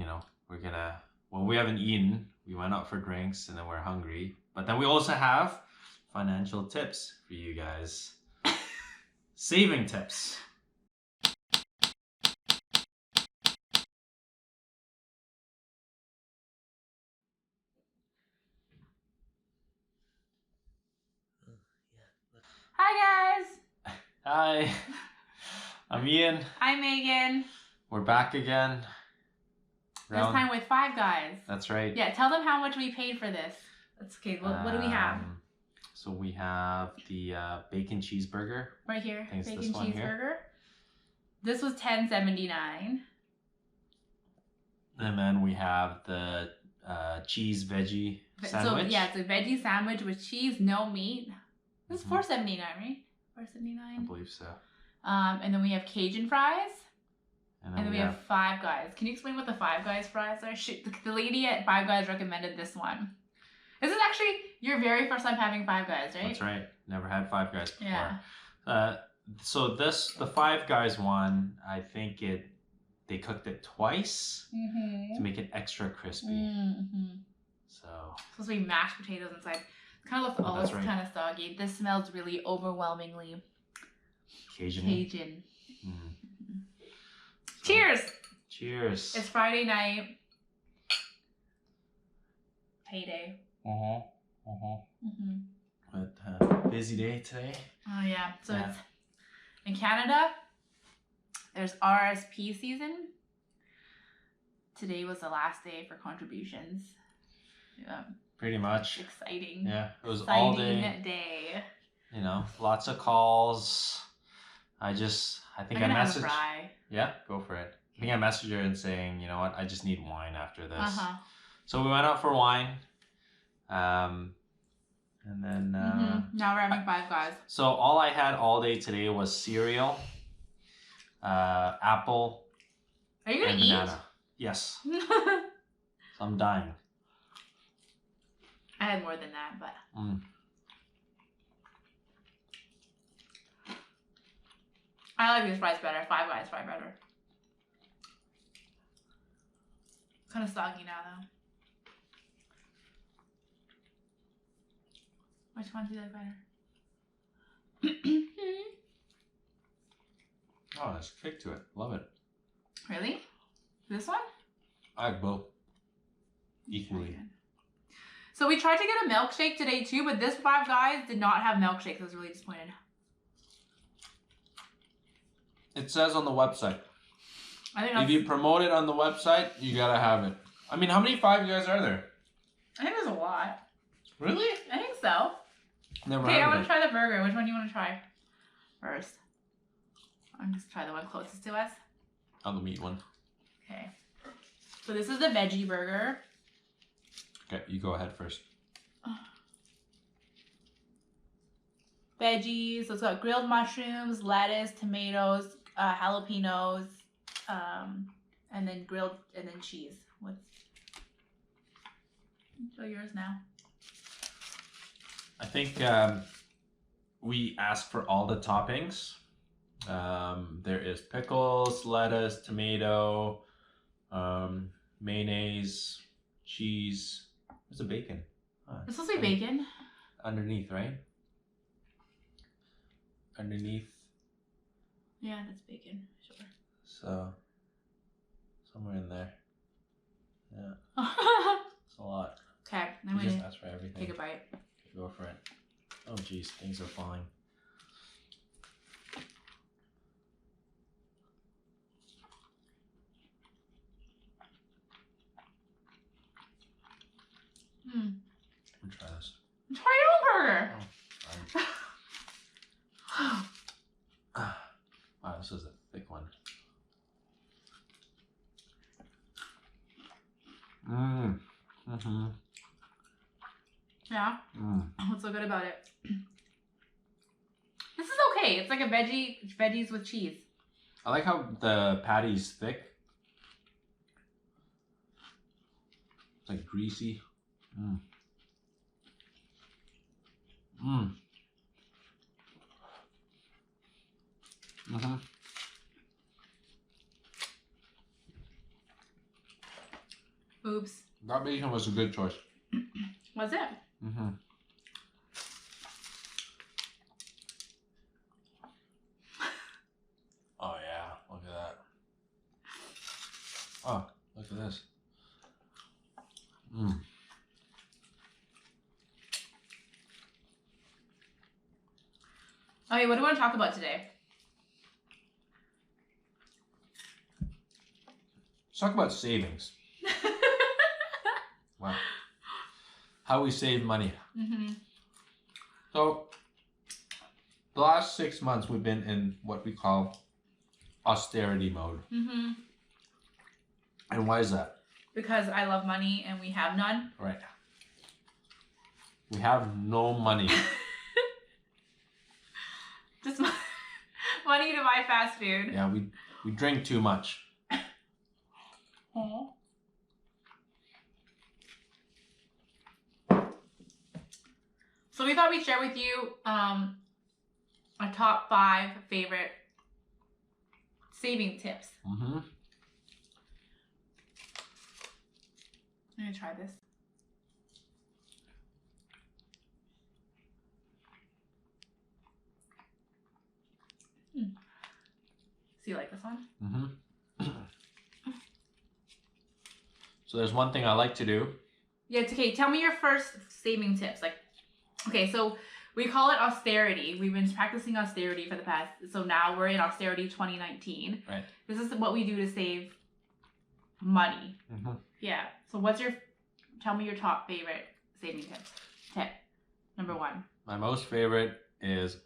know, well, we haven't eaten. We went out for drinks and then we're hungry. But then we also have financial tips for you guys. Saving tips. Hi guys! Hi, I'm Ian. I'm Megan. We're back again. This time with Five Guys. That's right. Yeah, tell them how much we paid for this. That's okay. What do we have? So we have the bacon cheeseburger. Right here. Bacon this one cheeseburger. Here. This was $10.79. And then we have the cheese veggie sandwich. So yeah, it's a veggie sandwich with cheese, no meat. This is $4.79, right? $4.79. I believe so. And then we have Cajun fries. And then we have Five Guys. Can you explain what the Five Guys fries are? The lady at Five Guys recommended this one. This is actually your very first time having Five Guys, right? That's right. Never had Five Guys before. Yeah. So the Five Guys one, I think they cooked it twice to make it extra crispy. So it's supposed to be mashed potatoes inside. It kind of looks kind of soggy. This smells really overwhelmingly Cajun. Cheers! Cheers. It's Friday night. Payday. But busy day today. Oh yeah. So it's in Canada. There's RSP season. Today was the last day for contributions. Yeah. Pretty much. Exciting. Yeah. It was exciting all day. You know, lots of calls. I think I messaged. Yeah, go for it. I think I messaged her and saying, you know what, I just need wine after this. So we went out for wine. And then now we're having Five Guys. So all I had all day today was cereal, apple, Are you gonna and eat? banana. Yes. So I'm dying. I had more than that, but I like these fries better. Five Guys fry better. Kind of soggy now though. Which one do you like better? Oh, there's a kick to it. Love it. Really? This one? I like both. Equally. So we tried to get a milkshake today too, but this Five Guys did not have milkshakes. I was really disappointed. It says on the website. I think if you promote it on the website, you gotta have it. I mean, how many Five Guys are there? I think there's a lot. Really? I think so. Never Okay, had I want to try the burger. Which one do you want to try first? I'm just try the one closest to us. On the meat one. Okay. So this is the veggie burger. Okay, you go ahead first. Veggies. So it's got grilled mushrooms, lettuce, tomatoes, jalapenos, and then grilled, and then cheese. Show yours now. I think we asked for all the toppings. There is pickles, lettuce, tomato, mayonnaise, cheese. There's the bacon. It's supposed to be bacon. Underneath, right? Underneath. Yeah, that's bacon. Sure. So, somewhere in there. Yeah. It's a lot. Okay, I'm You gonna just ask for everything. take a bite. Go for it. Oh geez, things are falling. Let me try this. Try your own burger. Oh, sorry. Wow, this is a thick one. Yeah. What's so good about it? This is okay. It's like a veggies with cheese. I like how the patty's thick. It's like greasy. Oops. That bacon was a good choice. Was it? Mm-hmm. Oh yeah, look at that. Oh, look at this. Mmm. Okay, what do we want to talk about today? Let's talk about savings. Wow. How we save money. Mm-hmm. So, the last 6 months we've been in what we call austerity mode. Mm-hmm. And why is that? Because I love money and we have none. Right. We have no money. Just money to buy fast food. Yeah, we drink too much. Oh. So we thought we'd share with you our top 5 favorite saving tips. Mm-hmm. I'm gonna try this. So you like this one? Mm-hmm. So there's one thing I like to do. Yeah, it's okay. Tell me your first saving tips. Like, okay, so we call it austerity. We've been practicing austerity for the past, so now we're in austerity 2019. Right. This is what we do to save money. Mm-hmm. Yeah. So tell me your top favorite saving tips. Tip number 1. My most favorite is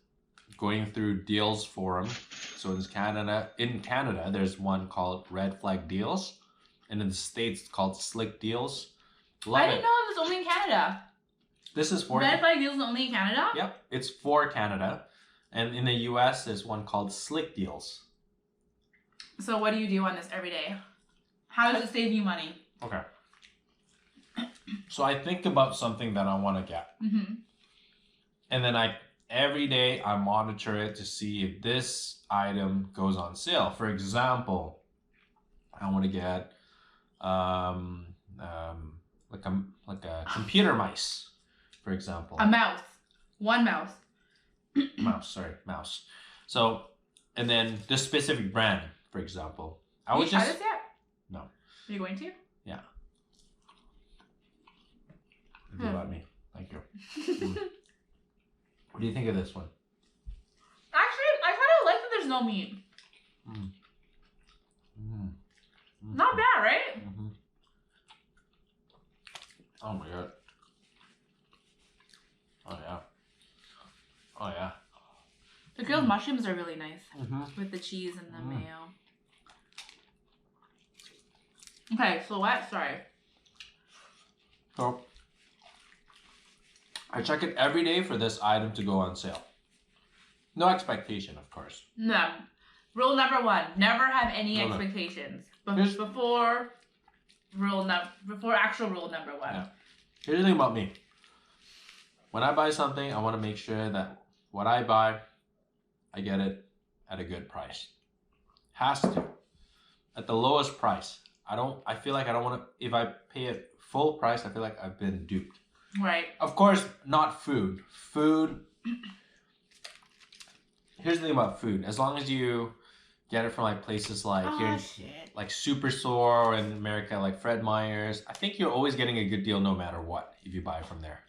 going through deals forum. So in Canada, there's one called Red Flag Deals, and in the States it's called Slick Deals. I didn't know it was only in Canada. This is for Red Flag Deals is only in Canada? Yep, it's for Canada, and in the U.S. there's one called Slick Deals. So what do you do on this every day? How does it save you money? Okay. So I think about something that I want to get, Mm-hmm. and then every day I monitor it to see if this item goes on sale. For example, I want to get like a computer mice, for example. A mouse. One mouse. Mouse. So, and then this specific brand, for example. Have you tried this yet? No. Are you going to? Yeah. If you let me. Thank you. What do you think of this one? Actually, I kind of like that there's no meat. Mm. Mm. Mm. Not bad, right? Mm-hmm. Oh my god. Oh yeah. Oh yeah. The grilled mushrooms are really nice Mm-hmm. with the cheese and the mayo. Okay, so what? Sorry. So I check it every day for this item to go on sale. No expectation, of course. No. Rule number 1: never have any No. expectations Here's- before actual rule number 1. Yeah. Here's the thing about me. When I buy something, I want to make sure that what I buy, I get it at a good price. Has to. At the lowest price. I feel like I don't want to, if I pay it full price, I feel like I've been duped. Right. Of course, not food. Food. Here's the thing about food. As long as you get it from like places like like Superstore, or in America like Fred Meyer's, I think you're always getting a good deal no matter what if you buy from there.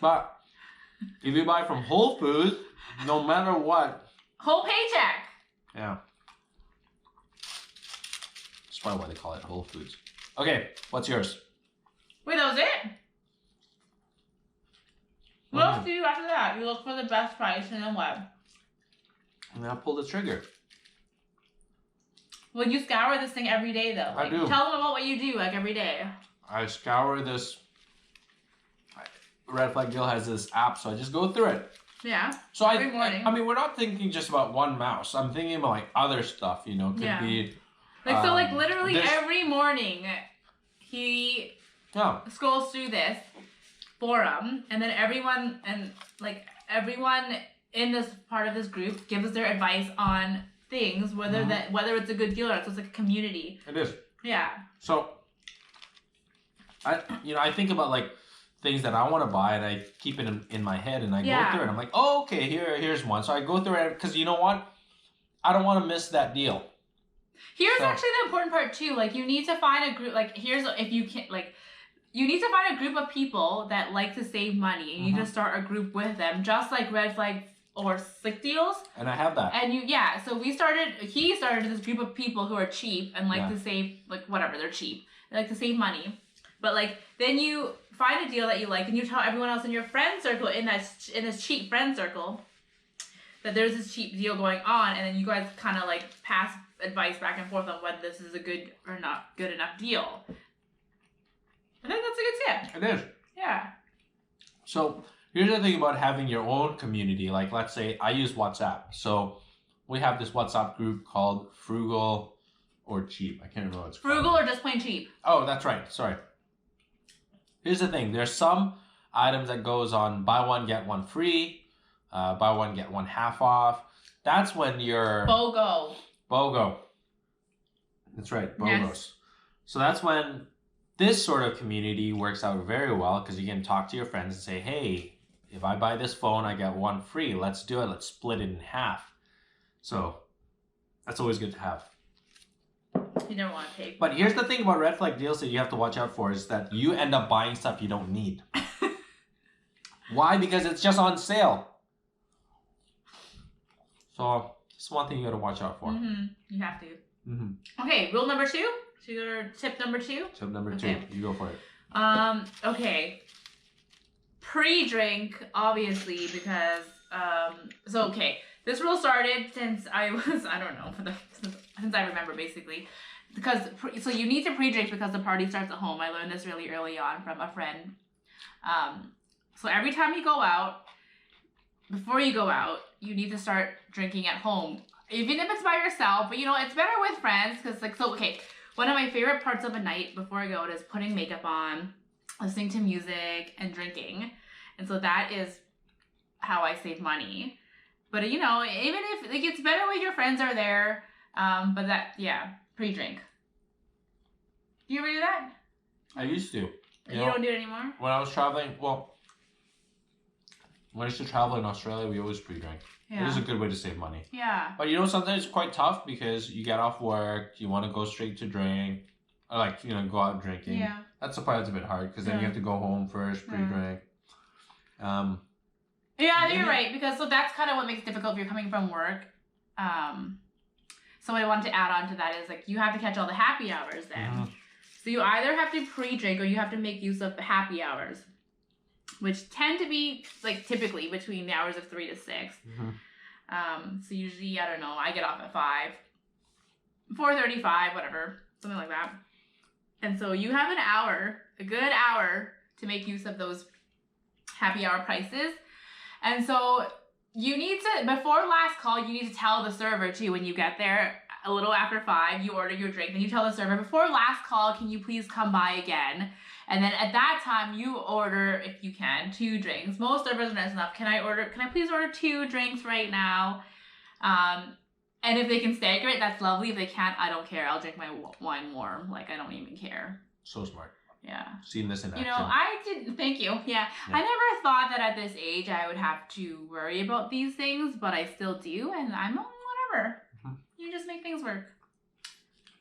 But if you buy from Whole Foods, no matter what, Whole paycheck. yeah. That's probably why they call it Whole Foods. Okay, what's yours? Wait, that was it? What else do you do after that? You look for the best price and then what? And then I pull the trigger. Well, you scour this thing every day though. I do. Tell them about what you do like every day. I scour this. Red Flag Deal has this app, so I just go through it. Yeah. So every morning. I mean, we're not thinking just about one mouse. I'm thinking about like other stuff, you know. Could be like so, like literally this. every morning, he Yeah. scrolls through this forum, and then everyone in this part of this group gives their advice on things, whether it's a good deal or not. So it's like a community. It is. Yeah. So I think about like things that I want to buy, and I keep it in my head, and I go through it. I'm like, oh, okay, here's one. So I go through it because you know what? I don't want to miss that deal. Here's actually the important part too. Like, you need to find a group. Like, if you can, like, you need to find a group of people that like to save money, and you need to start a group with them, just like Red Flag or Slick Deals. And I have that. And so he started this group of people who are cheap and like to save, like, whatever, they're cheap. They like to save money. But like, then you find a deal that you like, and you tell everyone else in your friend circle, in this cheap friend circle, that there's this cheap deal going on, and then you guys kind of like pass advice back and forth on whether this is a good or not good enough deal. I think that's a good tip. It is. Yeah. So here's the thing about having your own community. Like, let's say I use WhatsApp. So we have this WhatsApp group called Frugal or Cheap. I can't remember what it's called. Frugal or just plain cheap? Oh, that's right. Sorry. Here's the thing. There's some items that goes on buy one, get one free, buy one, get one half off. That's when you're... BOGO. That's right. BOGOs. Yes. So that's when this sort of community works out very well, because you can talk to your friends and say, hey, if I buy this phone, I get one free. Let's do it. Let's split it in half. So that's always good to have. You don't want to take. But here's the thing about Red Flag deals that you have to watch out for is that you end up buying stuff you don't need. Why? Because it's just on sale. So it's one thing you got to watch out for. You have to. Okay, rule number 2. So your tip number 2? Tip number 2. You go for it. Okay. Pre-drink, obviously, because, this rule started since I was, I don't know, since I remember, basically. Because, so you need to pre-drink because the party starts at home. I learned this really early on from a friend. So every time you go out, before you go out, you need to start drinking at home. Even if it's by yourself, but it's better with friends, because one of my favorite parts of a night before I go out is putting makeup on, listening to music, and drinking. And so that is how I save money. But even if, it's better when your friends are there, but pre-drink. Do you ever do that? I used to. You don't do it anymore? When I was traveling, when I used to travel in Australia, we always pre-drink. Yeah. It is a good way to save money. Yeah. But sometimes it's quite tough because you get off work, you want to go straight to drink, or go out drinking. Yeah. That's the part that's a bit hard because then you have to go home first, pre-drink. You're right, because that's kind of what makes it difficult if you're coming from work. So what I wanted to add on to that is you have to catch all the happy hours then. So you either have to pre-drink or you have to make use of the happy hours, which tend to be typically between the hours of 3 to 6. So usually, I don't know, I get off at 5, 4:35, whatever, something like that. And so you have a good hour to make use of those happy hour prices. And so you need to, before last call, you need to tell the server too, when you get there, a little after 5, you order your drink, then you tell the server, before last call, can you please come by again? And then at that time, you order, if you can, 2 drinks. Most servers are nice enough. Can I please order 2 drinks right now? And if they can stagger it, that's lovely. If they can't, I don't care. I'll drink my wine warm. I don't even care. So smart. Yeah. Seen this in action. I didn't, thank you. Yeah. I never thought that at this age I would have to worry about these things, but I still do, and I'm whatever. You just make things work.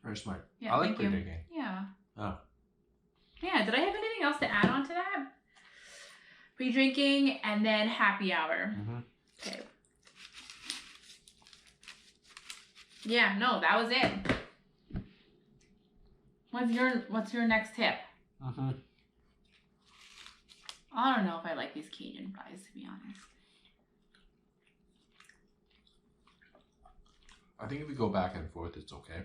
Very smart. Yeah, I like pre-drinking. Yeah. Oh. Yeah, did I have anything else to add on to that? Pre-drinking and then happy hour. Okay. Yeah, no, that was it. What's your next tip? I don't know if I like these Cajun fries, to be honest. I think if we go back and forth, it's okay.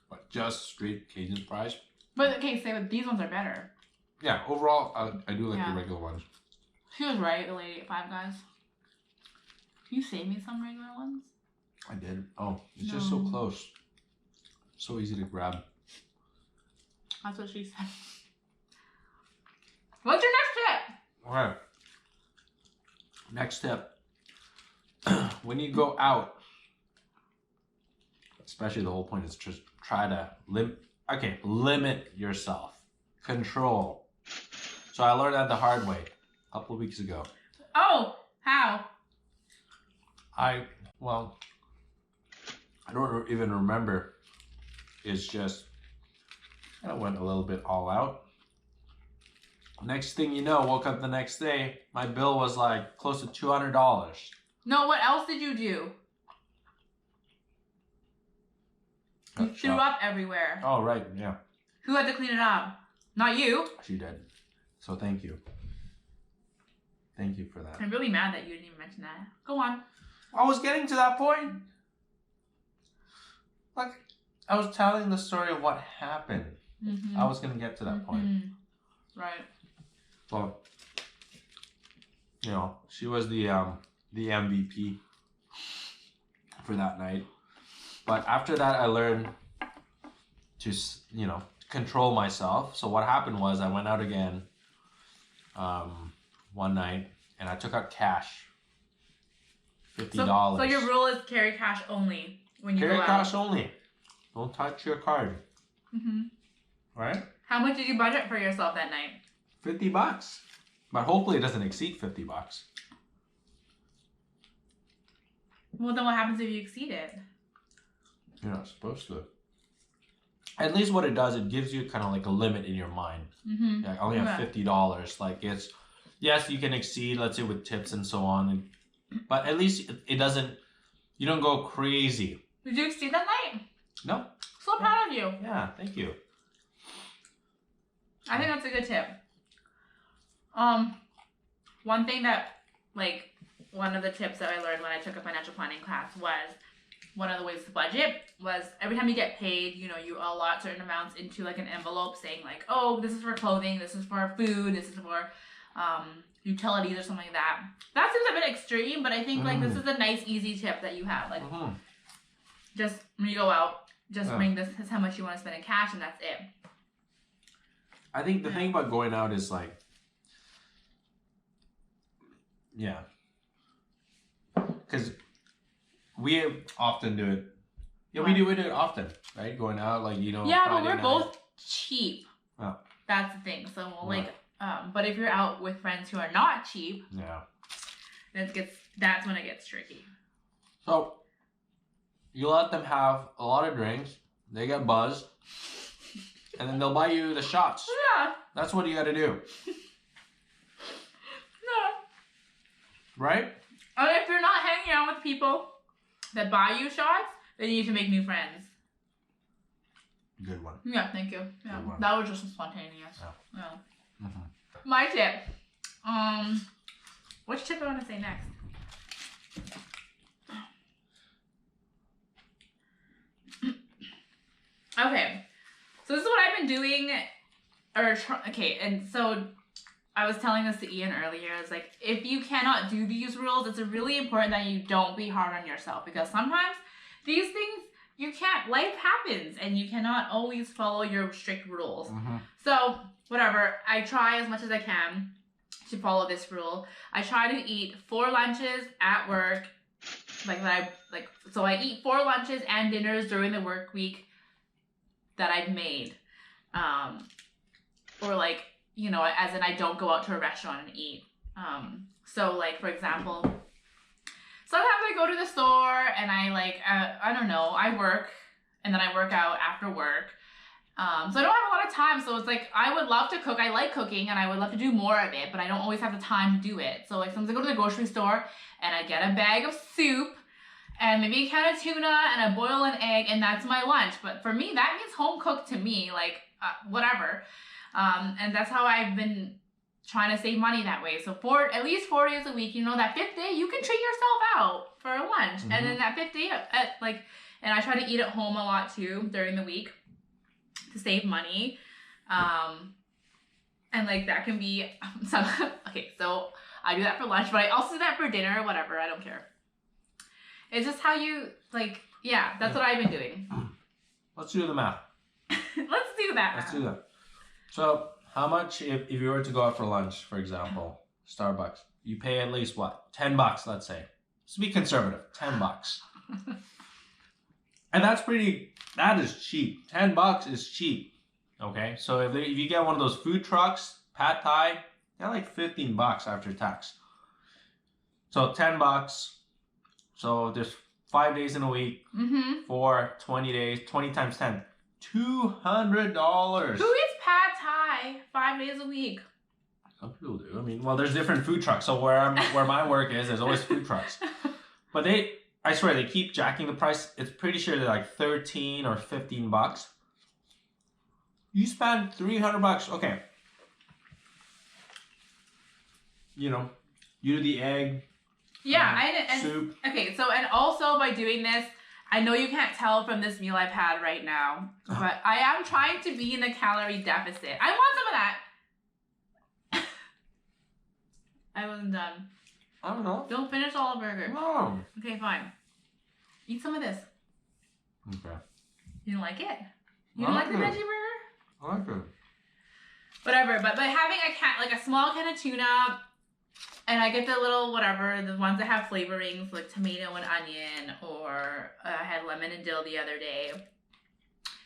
But just straight Cajun fries. But these ones are better. Yeah, overall, I do like the regular ones. She was right, the lady at Five Guys. Can you save me some regular ones? I did. Oh, it's just so close. So easy to grab. That's what she said. What's your next tip? Okay. Next tip. When you go out, especially the whole point is just try to limit yourself. Control. So I learned that the hard way a couple of weeks ago. Oh, how? I don't even remember. It's just, I went a little bit all out. Next thing you know, woke up the next day, my bill was like close to $200. No, what else did you do? You threw up everywhere. Oh, right, yeah. Who had to clean it up? Not you. She did. So thank you. Thank you for that. I'm really mad that you didn't even mention that. Go on. I was getting to that point. Like, I was telling the story of what happened. I was going to get to that point. Right. Well, you know, she was the MVP for that night. But after that, I learned to, you know, control myself. So what happened was I went out again one night and I took out cash. $50. So your rule is carry cash only when you go out? Carry cash only. Don't touch your card. Right? How much did you budget for yourself that night? $50. But hopefully it doesn't exceed $50. Well, then what happens if you exceed it? You're not supposed to. At least what it does, it gives you kind of like a limit in your mind. Like, I only have $50. Like, it's, yes, you can exceed, let's say with tips and so on. But at least it doesn't, you don't go crazy. Did you exceed that night? No. So proud of you. Yeah, thank you. I think that's a good tip. One thing that, like, one of the tips that I learned when I took a financial planning class was, one of the ways to budget was every time you get paid, you know, you allot certain amounts into like an envelope saying like, oh, this is for clothing, this is for food, this is for utilities or something like that. That seems a bit extreme, but I think like this is a nice, easy tip that you have. Like, just when you go out, just bring this is how much you want to spend in cash, and that's it. I think the thing about going out is like, because we often do it. Yeah, we do it often, right? Going out, like, you know. Yeah, Friday but we're night. both cheap. Oh. That's the thing. So we'll like, but if you're out with friends who are not cheap, then that's when it gets tricky. So you let them have a lot of drinks, they get buzzed, and then they'll buy you the shots. Yeah. That's what you got to do. Right? And if you're not hanging out with people that buy you shots, then you need to make new friends. Good one. Yeah, thank you. Yeah, that was just spontaneous. Yeah. Mm-hmm. My tip. Which tip do I want to say next? Okay, so this is what I've been doing. Okay, and so I was telling this to Ian earlier. I was like, if you cannot do these rules, it's really important that you don't be hard on yourself, because sometimes these things you can't. Life happens, and you cannot always follow your strict rules. So whatever, I try as much as I can to follow this rule. I try to eat 4 lunches at work, so I eat 4 lunches and dinners during the work week that I've made, or like, you know, as in I don't go out to a restaurant and eat. So like, for example, sometimes I go to the store and I like, I don't know, I work and then I work out after work. So I don't have a lot of time. So it's like, I would love to cook. I like cooking and I would love to do more of it, but I don't always have the time to do it. So like sometimes I go to the grocery store and I get a bag of soup and maybe a can of tuna and I boil an egg, and that's my lunch. But for me, that means home cooked to me, like whatever. And that's how I've been trying to save money that way. So at least 4 days a week, you know, that 5th day, you can treat yourself out for a lunch. And then that 5th day, and I try to eat at home a lot too during the week to save money. And like that can be okay, so I do that for lunch, but I also do that for dinner or whatever. I don't care. It's just how you, like, that's what I've been doing. Let's do the math. Let's do that. Let's do that. So how much, if you were to go out for lunch, for example, Starbucks, you pay at least what? $10, let's say. Let's be conservative. $10. And that is cheap. $10 is cheap. Okay, so if you get one of those food trucks, pad thai, Yeah, like $15 after tax. So $10. So there's 5 days in a week. For 20 days. 20 times 10. $200. Who eats pad thai 5 days a week? Some people do. I mean, well, there's different food trucks. So where my work is, there's always food trucks. But I swear, they keep jacking the price. It's pretty sure they're like $13 or $15. You spend $300. Okay. You know, you do the egg. Yeah, and soup. Okay, so and also by doing this, I know you can't tell from this meal I've had right now, but I am trying to be in a calorie deficit. I want some of that. I wasn't done. I don't know. Don't finish all the burger. No. Okay, fine. Eat some of this. Okay. You don't like it? You don't like the veggie burger? I like it. Whatever, but by having a small can of tuna, and I get the little whatever, the ones that have flavorings like tomato and onion, or I had lemon and dill the other day.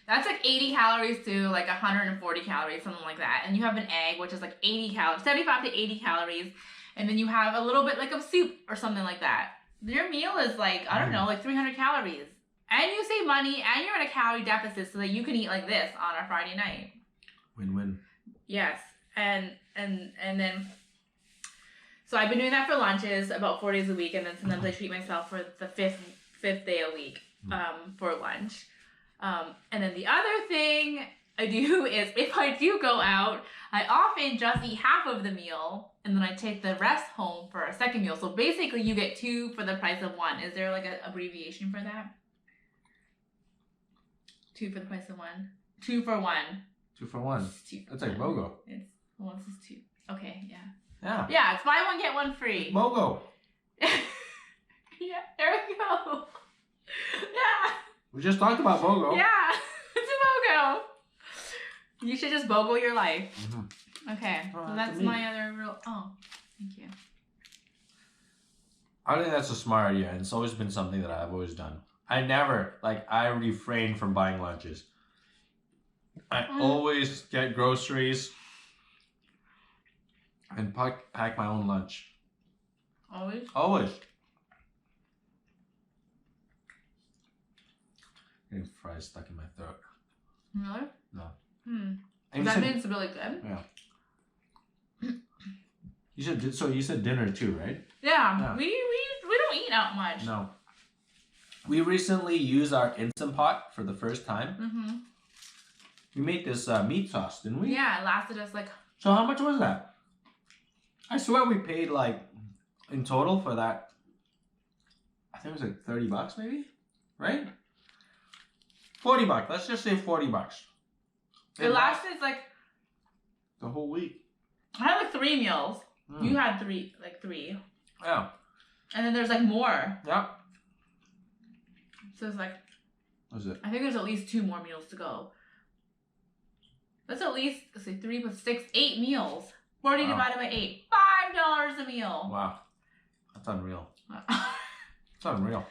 That's like 80 calories to like 140 calories, something like that. And you have an egg, which is like 80 calories, 75 to 80 calories. And then you have a little bit like of soup or something like that. Your meal is like, I don't know, like 300 calories. And you save money, and you're in a calorie deficit so that you can eat like this on a Friday night. Win-win. Yes. And then, so I've been doing that for lunches about 4 days a week, and then sometimes I treat myself for the fifth day a week for lunch. And then the other thing I do is if I do go out, I often just eat half of the meal, and then I take the rest home for a second meal. So basically you get 2 for the price of 1. Is there like an abbreviation for that? 2 for the price of 1. 2 for 1. 2 for 1. That's like BOGO. This is 2. Okay, yeah. Yeah. Yeah, it's buy one, get one free. BOGO. Yeah, there we go. Yeah. We just talked about BOGO. Yeah, it's a BOGO. You should just BOGO your life. Okay, so that's my other real... Oh, thank you. I think that's a smart idea, and it's always been something that I've always done. I refrain from buying lunches. I always get groceries and pack my own lunch. Always? Always. Getting fries stuck in my throat. Really? No. That means it's really good. Yeah. You said dinner too, right? Yeah. We don't eat out much. No. We recently used our Instant Pot for the first time. We made this meat sauce, didn't we? Yeah, it lasted us like... So how much was that? I swear we paid like, in total for that, I think it was like $30 maybe? Right? $40. Let's just say $40. It lasted like... the whole week. I had like 3 meals. You had 3. Yeah. And then there's like more. Yeah. So it's like... What is it? I think there's at least 2 more meals to go. That's at least, let's see, 3 plus 6, 8 meals. 40 divided by 8. $5 a meal. Wow. That's unreal. It's unreal.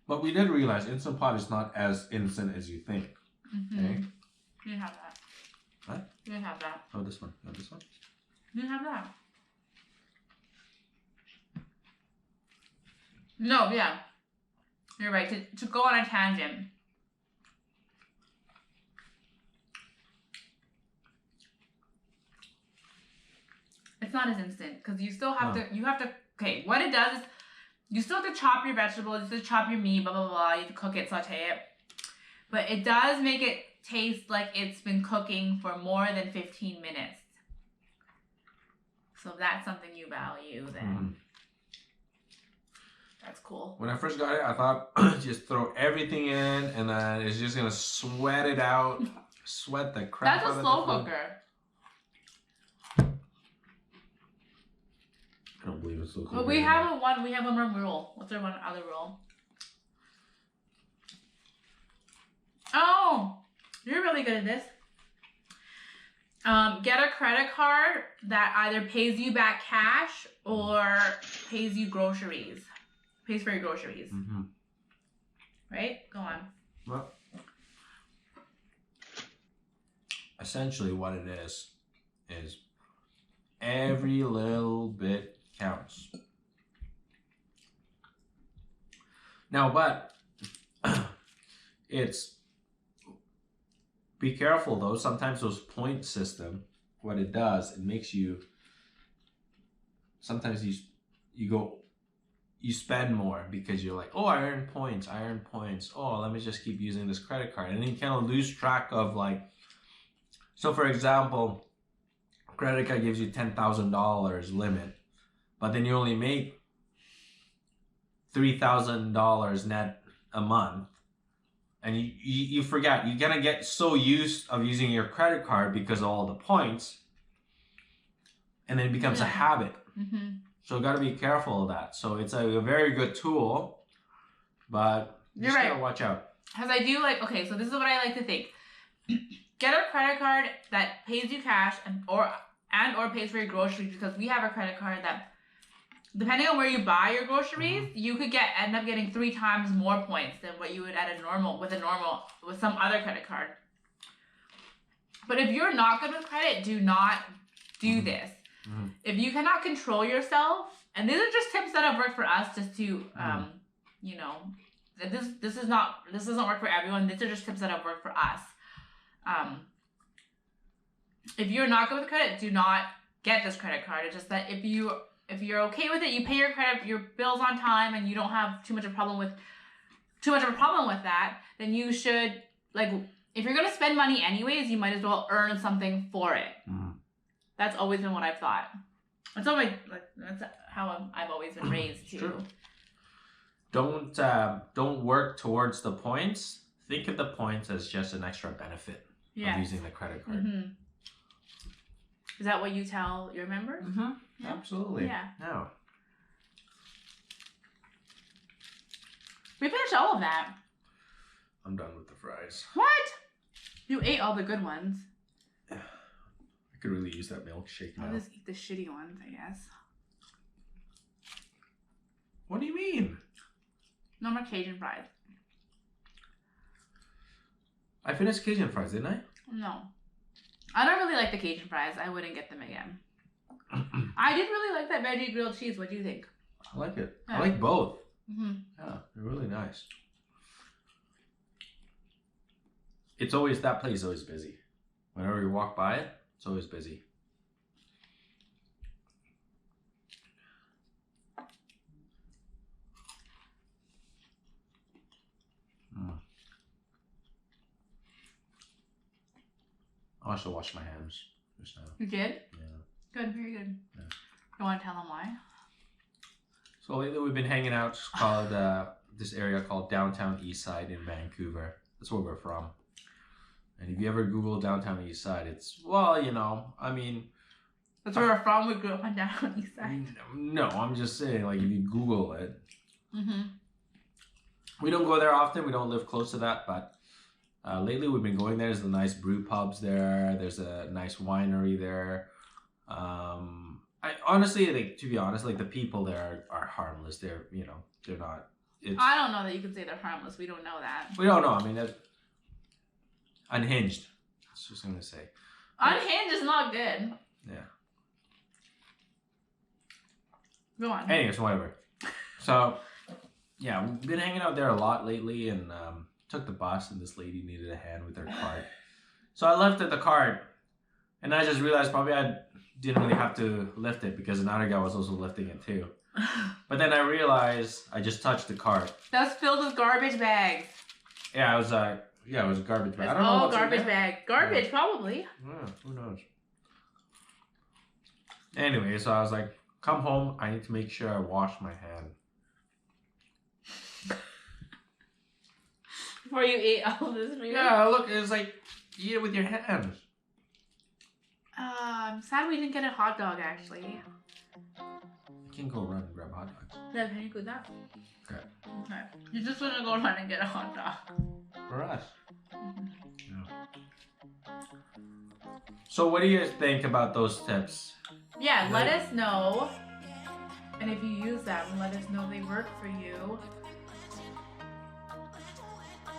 But we did realize Instant Pot is not as instant as you think. Okay? You didn't have that. What? You didn't have that. Oh, this one. Oh, this one? You didn't have that. No, yeah. You're right. To go on a tangent. It's not as instant because you still have to. You have to. Okay, what it does is you still have to chop your vegetables. You have to chop your meat. Blah blah blah. You have to cook it, saute it. But it does make it taste like it's been cooking for more than 15 minutes. So if that's something you value, then. That's cool. When I first got it, I thought just throw everything in and then it's just gonna sweat it out, sweat the crap out of it. That's a slow cooker. I don't believe it's slow cooker. But we have one more rule. What's our one other rule? Oh, you're really good at this. Get a credit card that either pays you back cash or pays you groceries. Pays for your groceries. Right? Go on. Well, essentially what it is every little bit counts. Now, but it's, be careful though. Sometimes those point system, what it does, it makes you, sometimes you spend more because you're like, oh, I earn points. Oh, let me just keep using this credit card. And then you kind of lose track of like, so for example, credit card gives you $10,000 limit, but then you only make $3,000 net a month. And you forget, you're gonna get so used of using your credit card because of all the points, and then it becomes a habit. Mm-hmm. So you gotta be careful of that. So it's a very good tool, but you just gotta watch out. Because I do like, okay, so this is what I like to think. Get a credit card that pays you cash or pays for your groceries, because we have a credit card that, depending on where you buy your groceries, you could end up getting 3 times more points than what you would with some other credit card. But if you're not good with credit, do not do this. Mm-hmm. If you cannot control yourself, and these are just tips that have worked for us, just to you know, this doesn't work for everyone. These are just tips that have worked for us. If you're not good with credit, do not get this credit card. It's just that if you're okay with it, you pay your bills on time, and you don't have too much of a problem with that, then you should, like, if you're gonna spend money anyways, you might as well earn something for it. Mm. That's always been what I've thought. That's how I've always been raised too. True. Don't work towards the points. Think of the points as just an extra benefit of using the credit card. Mm-hmm. Is that what you tell your members? Mm-hmm. Yeah. Absolutely. Yeah. No. We finished all of that. I'm done with the fries. What? You ate all the good ones. I could really use that milkshake now. I'll just eat the shitty ones, I guess. What do you mean? No more Cajun fries. I finished Cajun fries, didn't I? No. I don't really like the Cajun fries. I wouldn't get them again. I did really like that veggie grilled cheese. What do you think? I like it. Yeah. I like both. Mm-hmm. Yeah, they're really nice. That place is always busy. Whenever you walk by it, it's always busy. I should wash my hands just now. You did? Yeah. Good, very good. Yeah. You want to tell them why? So lately we've been hanging out called this area called Downtown Eastside in Vancouver. That's where we're from. And if you ever Google Downtown Eastside, it's, well, you know, I mean... That's where we're from. We grew up on Downtown Eastside. No, I'm just saying, like, if you Google it. Mm-hmm. We don't go there often. We don't live close to that, but lately we've been going there. There's a nice brew pubs there. There's a nice winery there. I honestly, like, to be honest, like, the people there are harmless. They're, you know, they're not... I don't know that you can say they're harmless. We don't know that. We don't know. I mean, that's unhinged. That's what I was going to say. Unhinged is not good. Yeah. Go on. Anyways, whatever. So, yeah, we've been hanging out there a lot lately, and took the bus, and this lady needed a hand with her cart. So I lifted the cart, and I just realized probably I didn't really have to lift it because another guy was also lifting it too. But then I realized I just touched the cart. That's filled with garbage bags. Yeah, it was a garbage bag. I don't know what's garbage bag. Garbage, probably. Yeah, who knows? Anyway, so I was like, come home, I need to make sure I wash my hand. Before you eat all this food? Yeah, look, it's like, eat it with your hands. I'm sad we didn't get a hot dog, actually. You can go run and grab a hot dog. Yeah, can you do that? Okay. Okay. You just want to go run and get a hot dog. For us. Mm-hmm. Yeah. So what do you guys think about those tips? Yeah, let us know. And if you use them, let us know they work for you.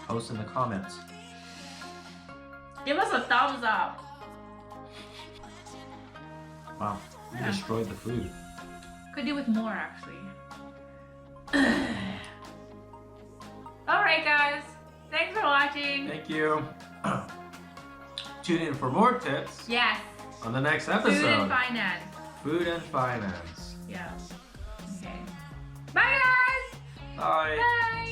Post in the comments. Give us a thumbs up. Wow, you destroyed the food. Could do with more, actually. Alright, guys. Thanks for watching. Thank you. Tune in for more tips. Yes. On the next episode. Food and finance. Food and finance. Yeah. Okay. Bye, guys. Bye. Bye.